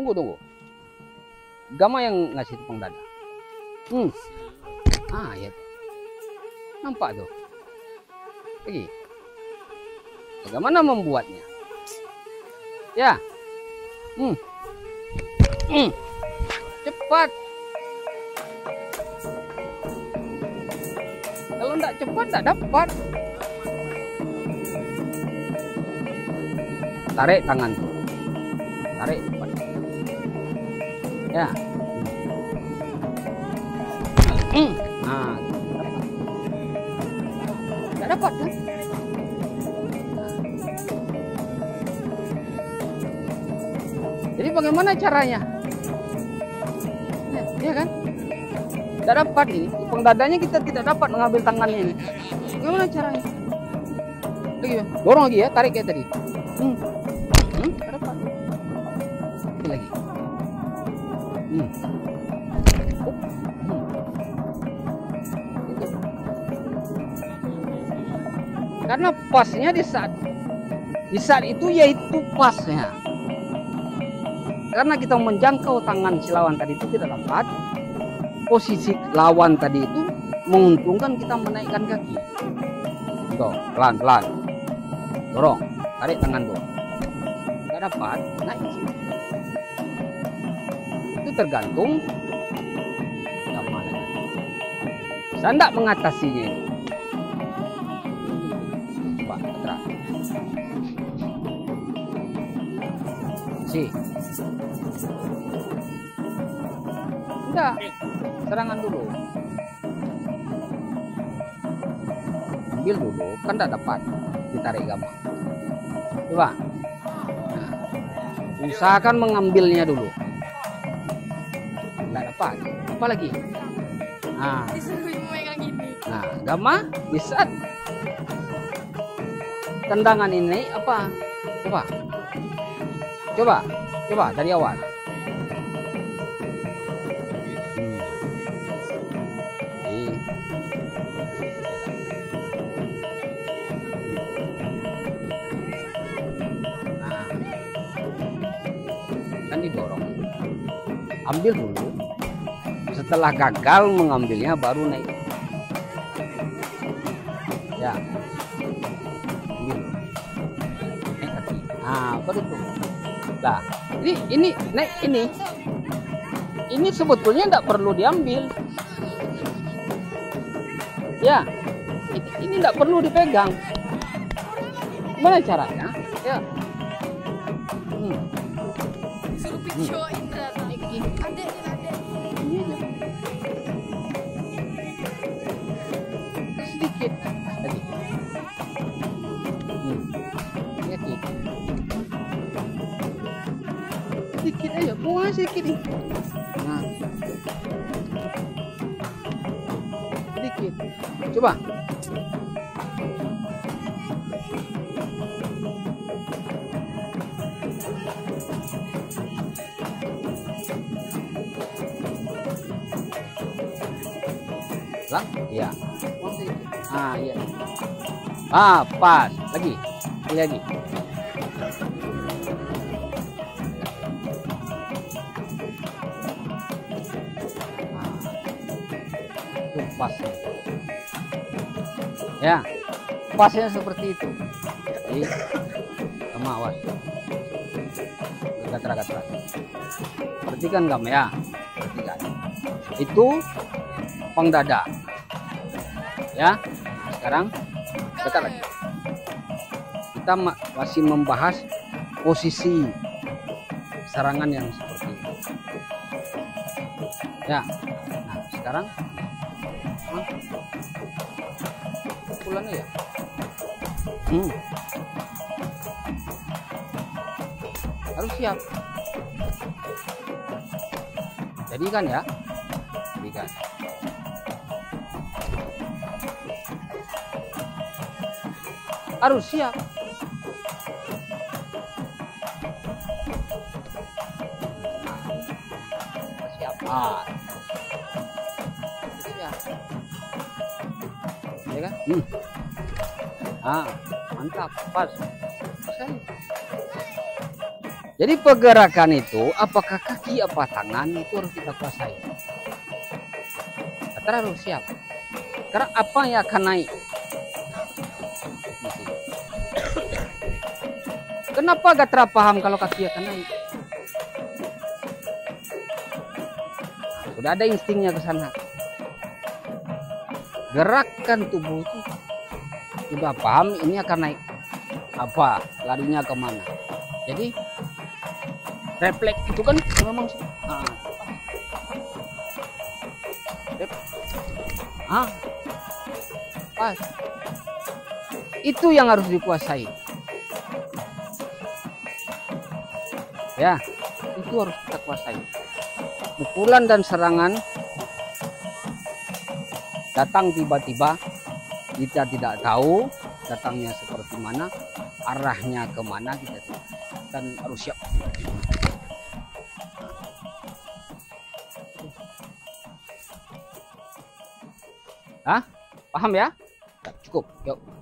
Tunggu. Gama yang ngasih tepung dada. Ya. Nampak tuh. Lagi. Bagaimana membuatnya? Ya. Cepat. Kalau enggak cepat enggak dapat. Tarik tangan tuh. Tarik cepat. Ya. Enggak dapat kan? Jadi bagaimana caranya? Ya kan? Tidak dapat ini. Tepung dadanya kita tidak dapat mengambil tangannya ini. Bagaimana caranya? Lagi, dorong lagi ya, tarik kayak tadi. Tidak dapat. Lagi. Karena pasnya di saat itu yaitu pasnya. Karena kita menjangkau tangan si lawan tadi itu tidak dapat. Posisi lawan tadi itu menguntungkan kita menaikkan kaki. Tuh, pelan-pelan. Dorong, tarik tangan tuh. Tidak dapat, naik. Itu tergantung mana. Saya tidak mengatasinya ini. Coba, terang. Enggak, serangan dulu. Ambil dulu, kan tidak dapat ditarik gampang. Coba. Nah, usahakan mengambilnya dulu. Tidak dapat. Apa lagi? Nah, Gama bisa. Tendangan ini apa? Coba dari awal. Kan didorong. Ambil dulu. Setelah gagal mengambilnya baru naik. Ya. Ambil. Naik kaki. Baru itu. Nah, ini naik ini. Ini sebetulnya tidak perlu diambil. Ya. Ini tidak perlu dipegang. Gimana caranya? Ya. Disuruh videoin ternyata. Adek. Ini aja. Sedikit tadi. Sedikit aja, buang sedikit nih. Nah. Sedikit. Coba. Ya. Iya. Pas. Lagi. Lagi. Pas. Ya. Pasnya seperti itu. Jadi, sama awas. Gatra-gatra. Perhatikan kamu ya. Perhatikan. Itu pengdada. Ya, sekarang dekat lagi. Kita masih membahas posisi serangan yang seperti ini. Ya, nah sekarang pukulannya ya. Harus siap. Jadikan ya, jadikan. Harus siap. Siap. Siap. Ya kan? Mantap. Pas. Jadi pergerakan itu, apakah kaki apa tangan itu harus kita kuasai. Kita harus siap. Karena apa yang akan naik? Kenapa Gatra paham kalau kaki akan naik? Sudah ada instingnya ke sana. Gerakan tubuh itu sudah paham ini akan naik. Apa? Larinya kemana? Jadi refleks itu kan memang pas. Itu yang harus dikuasai. Ya, itu harus kita kuasai. Pukulan dan serangan datang tiba-tiba, kita tidak tahu datangnya seperti mana, arahnya kemana kita tidak, dan harus siap. Hah? Paham ya? Cukup, yuk.